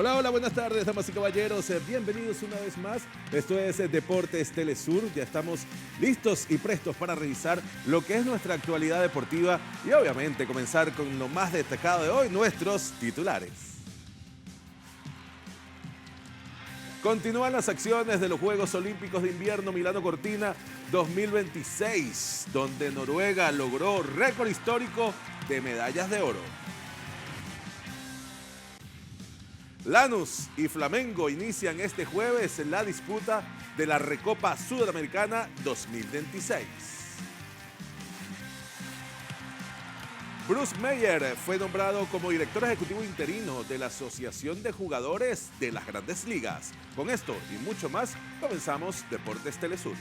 Hola, hola, buenas tardes, damas y caballeros. Bienvenidos una vez más. Esto es Deportes Telesur. Ya estamos listos y prestos para revisar lo que es nuestra actualidad deportiva y obviamente comenzar con lo más destacado de hoy, nuestros titulares. Continúan las acciones de los Juegos Olímpicos de Invierno Milano Cortina 2026, donde Noruega logró récord histórico de medallas de oro. Lanús y Flamengo inician este jueves la disputa de la Recopa Sudamericana 2026. Bruce Meyer fue nombrado como director ejecutivo interino de la Asociación de Jugadores de las Grandes Ligas. Con esto y mucho más, comenzamos Deportes Telesur.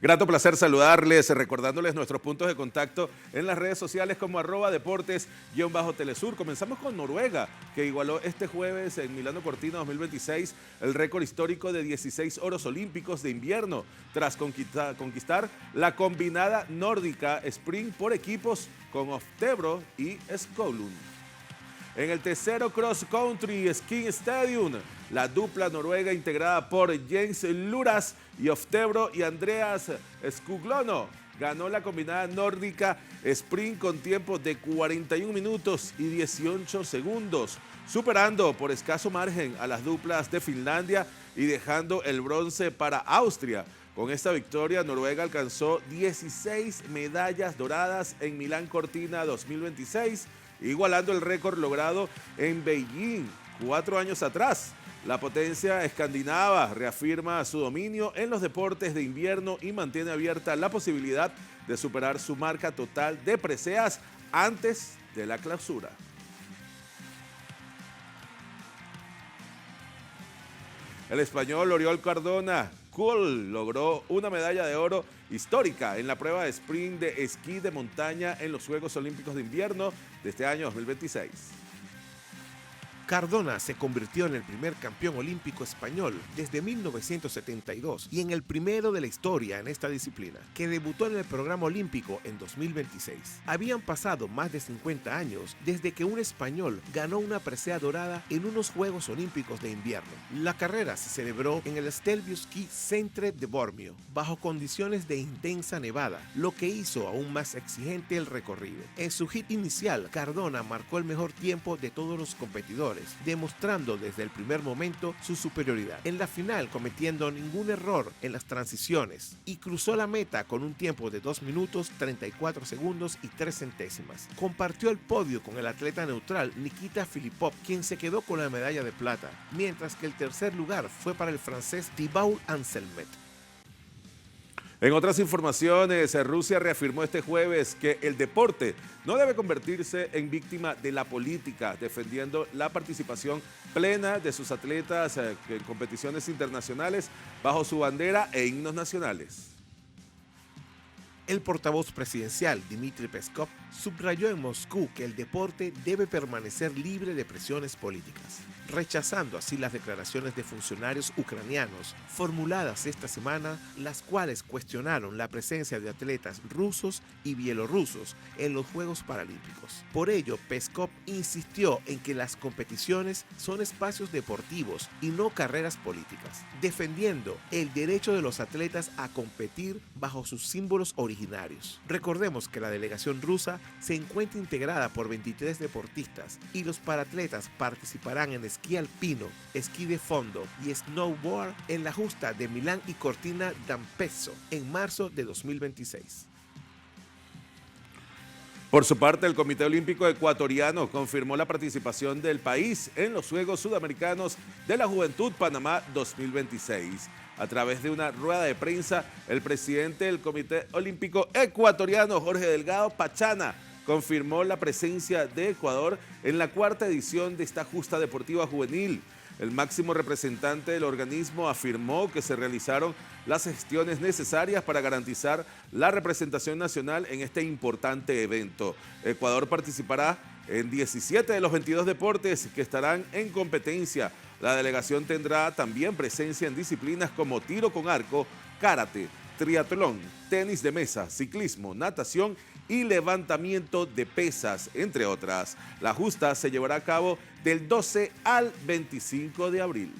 Grato placer saludarles, recordándoles nuestros puntos de contacto en las redes sociales como @deportes_telesur. Comenzamos con Noruega, que igualó este jueves en Milano Cortina 2026 el récord histórico de 16 oros olímpicos de invierno, tras conquistar la combinada nórdica sprint por equipos con Oftebro y Skolund. En el tercero Cross Country Ski Stadium, la dupla noruega integrada por Jens Luras y Oftebro y Andreas Skuglono ganó la combinada nórdica sprint con tiempo de 41 minutos y 18 segundos, superando por escaso margen a las duplas de Finlandia y dejando el bronce para Austria. Con esta victoria, Noruega alcanzó 16 medallas doradas en Milán Cortina 2026, igualando el récord logrado en Beijing 4 años atrás. La potencia escandinava reafirma su dominio en los deportes de invierno y mantiene abierta la posibilidad de superar su marca total de preseas antes de la clausura. El español Oriol Cardona logró una medalla de oro histórica en la prueba de sprint de esquí de montaña en los Juegos Olímpicos de Invierno de este año 2026. Cardona se convirtió en el primer campeón olímpico español desde 1972 y en el primero de la historia en esta disciplina, que debutó en el programa olímpico en 2026. Habían pasado más de 50 años desde que un español ganó una presea dorada en unos Juegos Olímpicos de Invierno. La carrera se celebró en el Stelvio Ski Centre de Bormio, bajo condiciones de intensa nevada, lo que hizo aún más exigente el recorrido. En su hit inicial, Cardona marcó el mejor tiempo de todos los competidores, demostrando desde el primer momento su superioridad. En la final, cometiendo ningún error en las transiciones, y cruzó la meta con un tiempo de 2 minutos 34 segundos y 3 centésimas. Compartió el podio con el atleta neutral Nikita Filipov, quien se quedó con la medalla de plata, mientras que el tercer lugar fue para el francés Thibaut Anselmet. En otras informaciones, Rusia reafirmó este jueves que el deporte no debe convertirse en víctima de la política, defendiendo la participación plena de sus atletas en competiciones internacionales bajo su bandera e himnos nacionales. El portavoz presidencial, Dmitry Peskov, subrayó en Moscú que el deporte debe permanecer libre de presiones políticas, rechazando así las declaraciones de funcionarios ucranianos formuladas esta semana, las cuales cuestionaron la presencia de atletas rusos y bielorrusos en los Juegos Paralímpicos. Por ello, Peskov insistió en que las competiciones son espacios deportivos y no carreras políticas, defendiendo el derecho de los atletas a competir bajo sus símbolos originarios. Recordemos que la delegación rusa se encuentra integrada por 23 deportistas y los paratletas participarán en esquí alpino, esquí de fondo y snowboard en la justa de Milán y Cortina d'Ampezzo en marzo de 2026. Por su parte, el Comité Olímpico Ecuatoriano confirmó la participación del país en los Juegos Sudamericanos de la Juventud Panamá 2026. A través de una rueda de prensa, el presidente del Comité Olímpico Ecuatoriano, Jorge Delgado Pachana, confirmó la presencia de Ecuador en la 4ª edición de esta justa deportiva juvenil. El máximo representante del organismo afirmó que se realizaron las gestiones necesarias para garantizar la representación nacional en este importante evento. Ecuador participará en 17 de los 22 deportes que estarán en competencia, La delegación tendrá también presencia en disciplinas como tiro con arco, karate, triatlón, tenis de mesa, ciclismo, natación y levantamiento de pesas, entre otras. La justa se llevará a cabo del 12 al 25 de abril.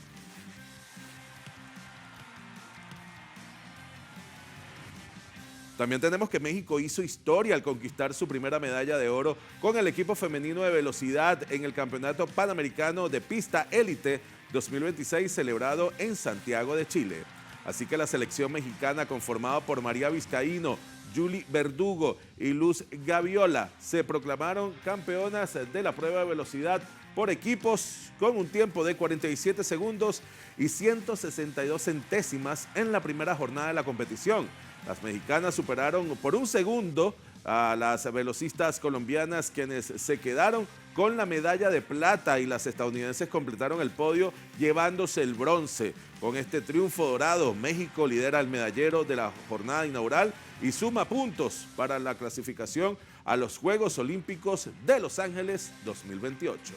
También tenemos que México hizo historia al conquistar su primera medalla de oro con el equipo femenino de velocidad en el Campeonato Panamericano de Pista Élite 2026 celebrado en Santiago de Chile. Así que la selección mexicana, conformada por María Vizcaíno, Julie Verdugo y Luz Gaviola, se proclamaron campeonas de la prueba de velocidad por equipos con un tiempo de 47 segundos y 162 centésimas en la primera jornada de la competición. Las mexicanas superaron por un segundo a las velocistas colombianas, quienes se quedaron con la medalla de plata, y las estadounidenses completaron el podio llevándose el bronce. Con este triunfo dorado, México lidera el medallero de la jornada inaugural y suma puntos para la clasificación a los Juegos Olímpicos de Los Ángeles 2028.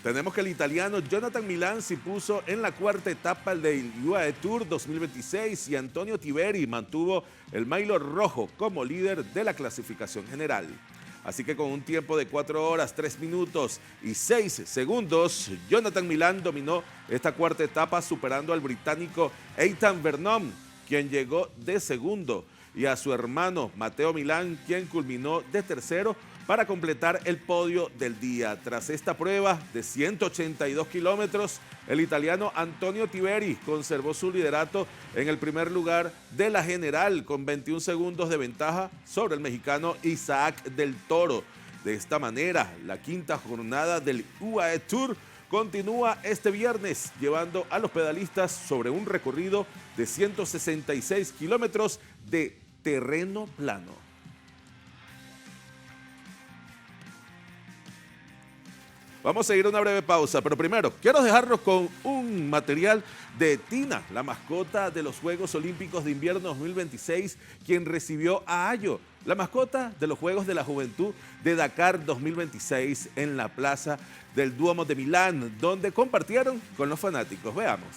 Tenemos que el italiano Jonathan Milán se puso en la cuarta etapa del UAE Tour 2026 y Antonio Tiberi mantuvo el maillot rojo como líder de la clasificación general. Así que con un tiempo de 4 horas, 3 minutos y 6 segundos, Jonathan Milán dominó esta cuarta etapa superando al británico Ethan Vernon, quien llegó de segundo, y a su hermano Matteo Milán, quien culminó de tercero, para completar el podio del día. Tras esta prueba de 182 kilómetros, el italiano Antonio Tiberi conservó su liderato en el primer lugar de la general con 21 segundos de ventaja sobre el mexicano Isaac del Toro. De esta manera, la quinta jornada del UAE Tour continúa este viernes, llevando a los pedalistas sobre un recorrido de 166 kilómetros de terreno plano. Vamos a ir a una breve pausa, pero primero quiero dejarlos con un material de Tina, la mascota de los Juegos Olímpicos de Invierno 2026, quien recibió a Ayo, la mascota de los Juegos de la Juventud de Dakar 2026, en la Plaza del Duomo de Milán, donde compartieron con los fanáticos. Veamos.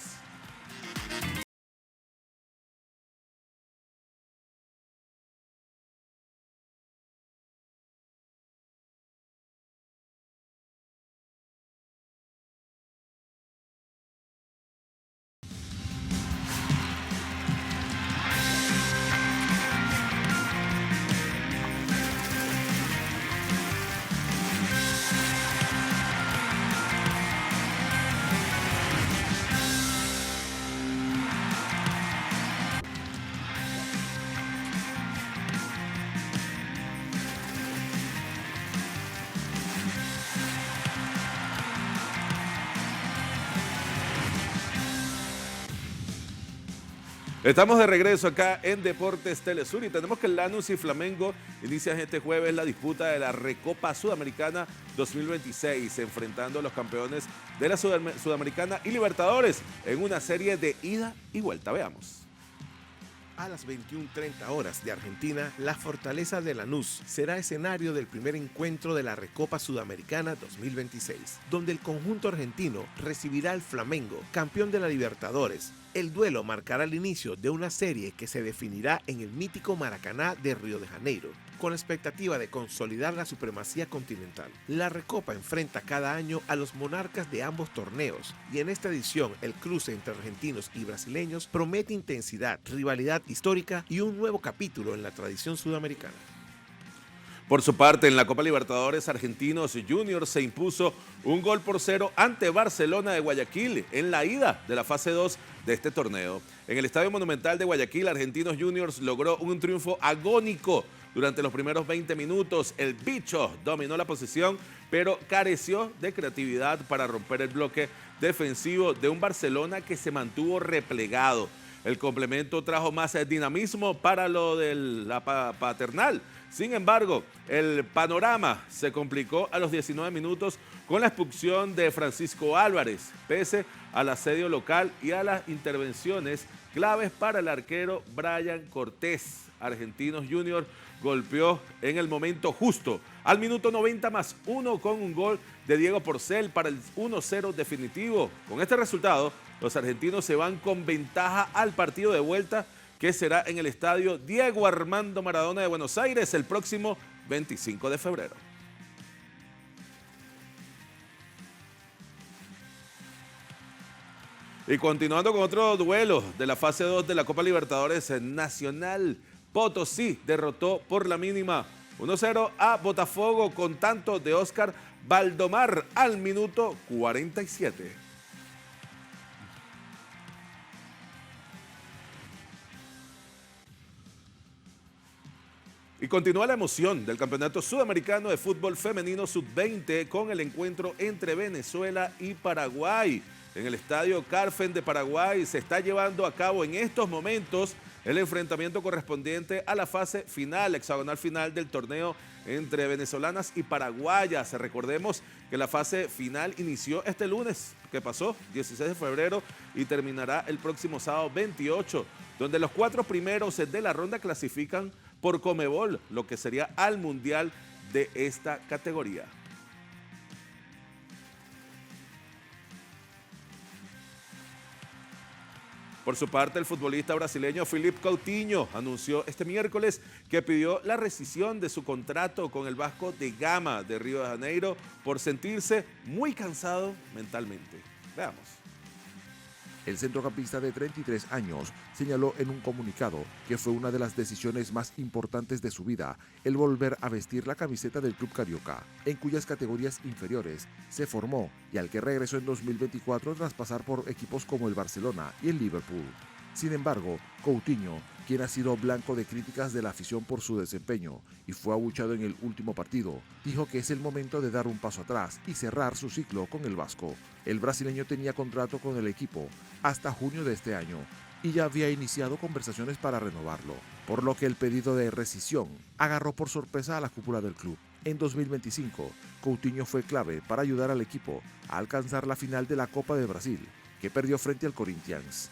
Estamos de regreso acá en Deportes Telesur y tenemos que el Lanús y Flamengo inician este jueves la disputa de la Recopa Sudamericana 2026, enfrentando a los campeones de la Sudamericana y Libertadores en una serie de ida y vuelta. Veamos. A las 21:30 horas de Argentina, la Fortaleza de Lanús será escenario del primer encuentro de la Recopa Sudamericana 2026, donde el conjunto argentino recibirá al Flamengo, campeón de la Libertadores. El duelo marcará el inicio de una serie que se definirá en el mítico Maracaná de Río de Janeiro, con la expectativa de consolidar la supremacía continental. La Recopa enfrenta cada año a los monarcas de ambos torneos, y en esta edición el cruce entre argentinos y brasileños promete intensidad, rivalidad histórica y un nuevo capítulo en la tradición sudamericana. Por su parte, en la Copa Libertadores, Argentinos Juniors se impuso 1-0 ante Barcelona de Guayaquil en la ida de la fase 2 de este torneo. En el Estadio Monumental de Guayaquil, Argentinos Juniors logró un triunfo agónico. Durante los primeros 20 minutos, el bicho dominó la posesión, pero careció de creatividad para romper el bloque defensivo de un Barcelona que se mantuvo replegado. El complemento trajo más dinamismo para lo de la paternal. Sin embargo, el panorama se complicó a los 19 minutos con la expulsión de Francisco Álvarez, pese al asedio local y a las intervenciones claves para el arquero Brian Cortés. Argentinos Junior golpeó en el momento justo, al minuto 90+1 con un gol de Diego Porcel para el 1-0 definitivo. Con este resultado, los argentinos se van con ventaja al partido de vuelta, que será en el estadio Diego Armando Maradona de Buenos Aires el próximo 25 de febrero. Y continuando con otro duelo de la fase 2 de la Copa Libertadores Nacional, Potosí derrotó por la mínima 1-0 a Botafogo con tanto de Oscar Valdomar al minuto 47. Y continúa la emoción del Campeonato Sudamericano de Fútbol Femenino Sub-20 con el encuentro entre Venezuela y Paraguay. En el Estadio Carfen de Paraguay se está llevando a cabo en estos momentos el enfrentamiento correspondiente a la fase final, hexagonal final del torneo entre venezolanas y paraguayas. Recordemos que la fase final inició este lunes, que pasó, 16 de febrero, y terminará el próximo sábado 28, donde los 4 primeros de la ronda clasifican por Conmebol, lo que sería al Mundial de esta categoría. Por su parte, el futbolista brasileño Philippe Coutinho anunció este miércoles que pidió la rescisión de su contrato con el Vasco da Gama de Río de Janeiro por sentirse muy cansado mentalmente. Veamos. El centrocampista de 33 años señaló en un comunicado que fue una de las decisiones más importantes de su vida el volver a vestir la camiseta del club carioca, en cuyas categorías inferiores se formó y al que regresó en 2024 tras pasar por equipos como el Barcelona y el Liverpool. Sin embargo, Coutinho, quien ha sido blanco de críticas de la afición por su desempeño y fue abuchado en el último partido, dijo que es el momento de dar un paso atrás y cerrar su ciclo con el Vasco. El brasileño tenía contrato con el equipo hasta junio de este año y ya había iniciado conversaciones para renovarlo, por lo que el pedido de rescisión agarró por sorpresa a la cúpula del club. En 2025, Coutinho fue clave para ayudar al equipo a alcanzar la final de la Copa de Brasil, que perdió frente al Corinthians.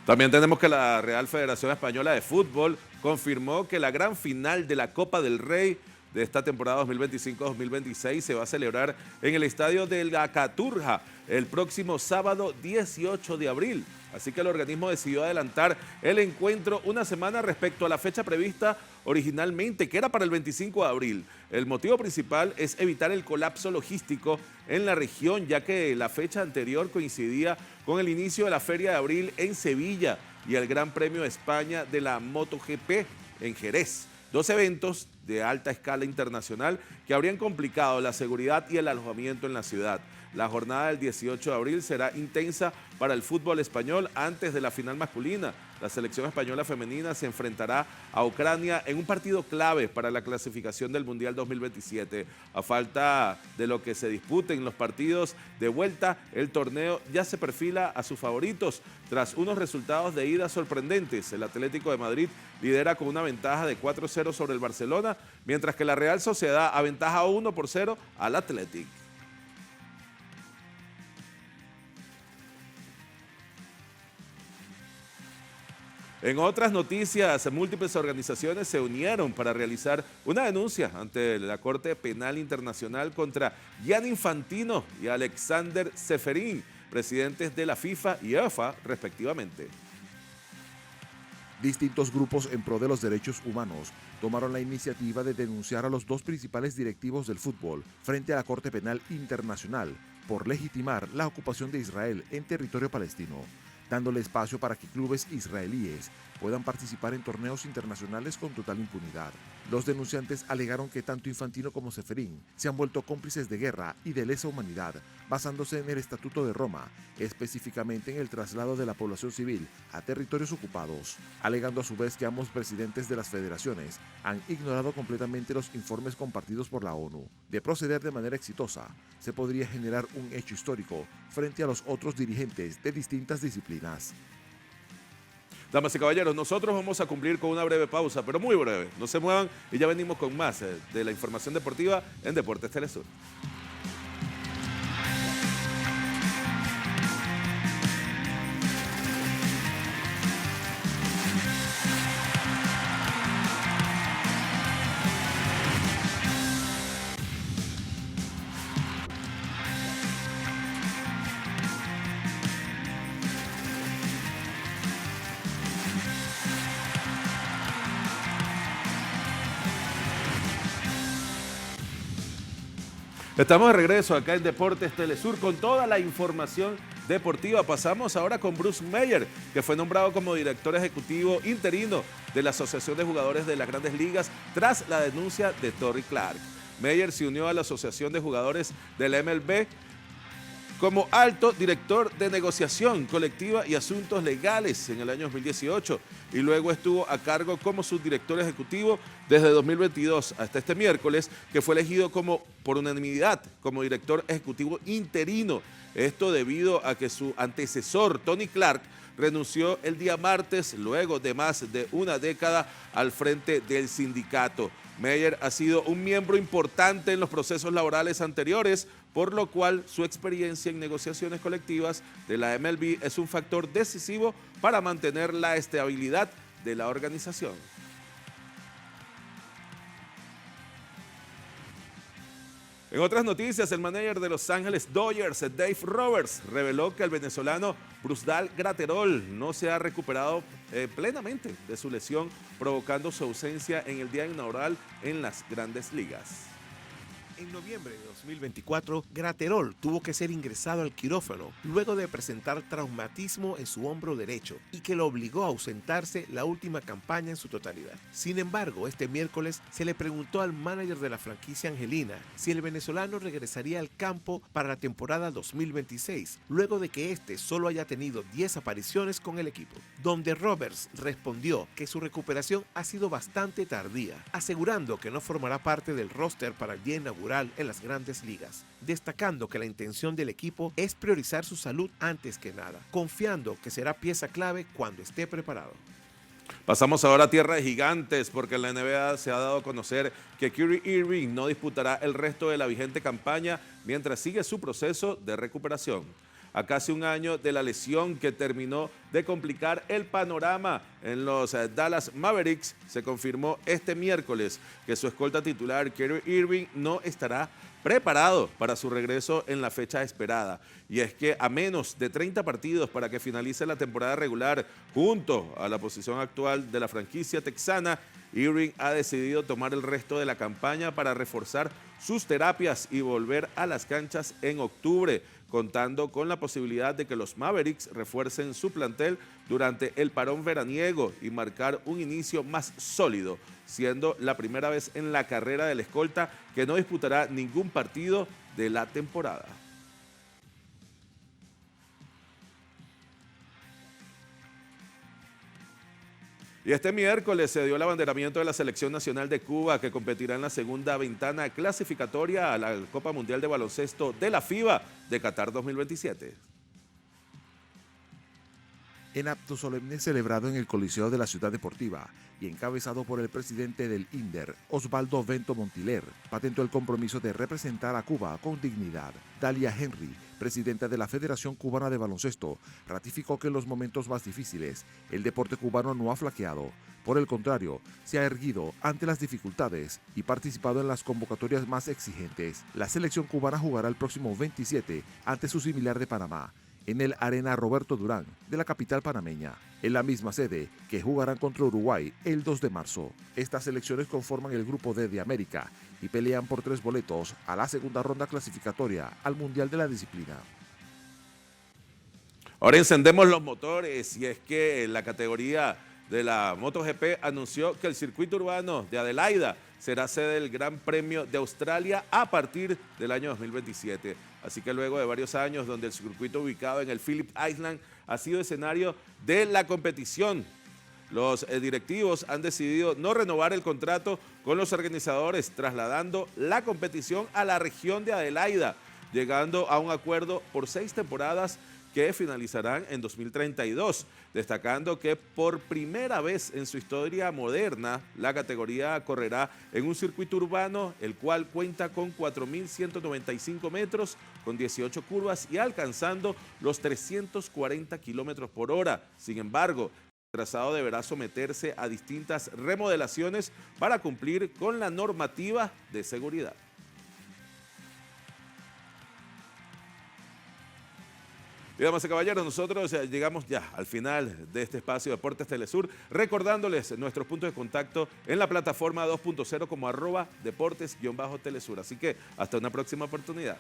También tenemos que la Real Federación Española de Fútbol confirmó que la gran final de la Copa del Rey de esta temporada 2025-2026 se va a celebrar en el estadio de La Caturja el próximo sábado 18 de abril. Así que el organismo decidió adelantar el encuentro una semana respecto a la fecha prevista originalmente, que era para el 25 de abril. El motivo principal es evitar el colapso logístico en la región, ya que la fecha anterior coincidía con el inicio de la Feria de Abril en Sevilla y el Gran Premio de España de la MotoGP en Jerez. 2 eventos de alta escala internacional que habrían complicado la seguridad y el alojamiento en la ciudad. La jornada del 18 de abril será intensa para el fútbol español antes de la final masculina. La selección española femenina se enfrentará a Ucrania en un partido clave para la clasificación del Mundial 2027. A falta de lo que se disputen los partidos de vuelta, el torneo ya se perfila a sus favoritos. Tras unos resultados de ida sorprendentes, el Atlético de Madrid lidera con una ventaja de 4-0 sobre el Barcelona, mientras que la Real Sociedad aventaja 1-0 al Athletic. En otras noticias, múltiples organizaciones se unieron para realizar una denuncia ante la Corte Penal Internacional contra Gianni Infantino y Alexander Ceferin, presidentes de la FIFA y UEFA, respectivamente. Distintos grupos en pro de los derechos humanos tomaron la iniciativa de denunciar a los 2 principales directivos del fútbol frente a la Corte Penal Internacional por legitimar la ocupación de Israel en territorio palestino, dándole espacio para que clubes israelíes puedan participar en torneos internacionales con total impunidad. Los denunciantes alegaron que tanto Infantino como Ceferin se han vuelto cómplices de guerra y de lesa humanidad, basándose en el Estatuto de Roma, específicamente en el traslado de la población civil a territorios ocupados, alegando a su vez que ambos presidentes de las federaciones han ignorado completamente los informes compartidos por la ONU. De proceder de manera exitosa, se podría generar un hecho histórico frente a los otros dirigentes de distintas disciplinas. Damas y caballeros, nosotros vamos a cumplir con una breve pausa, pero muy breve. No se muevan y ya venimos con más de la información deportiva en Deportes Telesur. Estamos de regreso acá en Deportes Telesur con toda la información deportiva. Pasamos ahora con Bruce Meyer, que fue nombrado como director ejecutivo interino de la Asociación de Jugadores de las Grandes Ligas tras la denuncia de Torrey Clark. Meyer se unió a la Asociación de Jugadores de la MLB como alto director de negociación colectiva y asuntos legales en el año 2018 y luego estuvo a cargo como subdirector ejecutivo desde 2022 hasta este miércoles, que fue elegido por unanimidad como director ejecutivo interino. Esto debido a que su antecesor, Tony Clark, renunció el día martes luego de más de una década al frente del sindicato. Meyer ha sido un miembro importante en los procesos laborales anteriores, por lo cual su experiencia en negociaciones colectivas de la MLB es un factor decisivo para mantener la estabilidad de la organización. En otras noticias, el manager de Los Ángeles Dodgers, Dave Roberts, reveló que el venezolano Brusdar Graterol no se ha recuperado plenamente de su lesión, provocando su ausencia en el día inaugural en las Grandes Ligas. En noviembre de 2024, Graterol tuvo que ser ingresado al quirófano luego de presentar traumatismo en su hombro derecho y que lo obligó a ausentarse la última campaña en su totalidad. Sin embargo, este miércoles se le preguntó al manager de la franquicia angelina si el venezolano regresaría al campo para la temporada 2026, luego de que este solo haya tenido 10 apariciones con el equipo, donde Roberts respondió que su recuperación ha sido bastante tardía, asegurando que no formará parte del roster para el día inaugural en las Grandes Ligas, destacando que la intención del equipo es priorizar su salud antes que nada, confiando que será pieza clave cuando esté preparado. Pasamos ahora a tierra de gigantes, porque en la NBA se ha dado a conocer que Kyrie Irving no disputará el resto de la vigente campaña mientras sigue su proceso de recuperación. A casi un año de la lesión que terminó de complicar el panorama en los Dallas Mavericks, se confirmó este miércoles que su escolta titular, Kyrie Irving, no estará preparado para su regreso en la fecha esperada. Y es que a menos de 30 partidos para que finalice la temporada regular, junto a la posición actual de la franquicia texana, Irving ha decidido tomar el resto de la campaña para reforzar sus terapias y volver a las canchas en octubre, contando con la posibilidad de que los Mavericks refuercen su plantel durante el parón veraniego y marcar un inicio más sólido, siendo la primera vez en la carrera del escolta que no disputará ningún partido de la temporada. Y este miércoles se dio el abanderamiento de la Selección Nacional de Cuba, que competirá en la segunda ventana clasificatoria a la Copa Mundial de Baloncesto de la FIBA de Qatar 2027. En acto solemne celebrado en el Coliseo de la Ciudad Deportiva y encabezado por el presidente del INDER, Osvaldo Vento Montiler, patentó el compromiso de representar a Cuba con dignidad. Dalia Henry, presidenta de la Federación Cubana de Baloncesto, ratificó que en los momentos más difíciles el deporte cubano no ha flaqueado. Por el contrario, se ha erguido ante las dificultades y participado en las convocatorias más exigentes. La selección cubana jugará el próximo 27 ante su similar de Panamá, en el Arena Roberto Durán de la capital panameña, en la misma sede que jugarán contra Uruguay el 2 de marzo. Estas selecciones conforman el Grupo D de América y pelean por 3 boletos a la segunda ronda clasificatoria al Mundial de la disciplina. Ahora encendemos los motores, y es que la categoría de la MotoGP anunció que el circuito urbano de Adelaida será sede del Gran Premio de Australia a partir del año 2027. Así que luego de varios años donde el circuito ubicado en el Phillip Island ha sido escenario de la competición, los directivos han decidido no renovar el contrato con los organizadores, trasladando la competición a la región de Adelaida, llegando a un acuerdo por 6 temporadas que finalizarán en 2032, destacando que por primera vez en su historia moderna, la categoría correrá en un circuito urbano, el cual cuenta con 4.195 metros, con 18 curvas y alcanzando los 340 kilómetros por hora. Sin embargo, el trazado deberá someterse a distintas remodelaciones para cumplir con la normativa de seguridad. Y damas y caballeros, nosotros llegamos ya al final de este espacio Deportes Telesur, recordándoles nuestros puntos de contacto en la plataforma 2.0 como @deportes-telesur. Así que hasta una próxima oportunidad.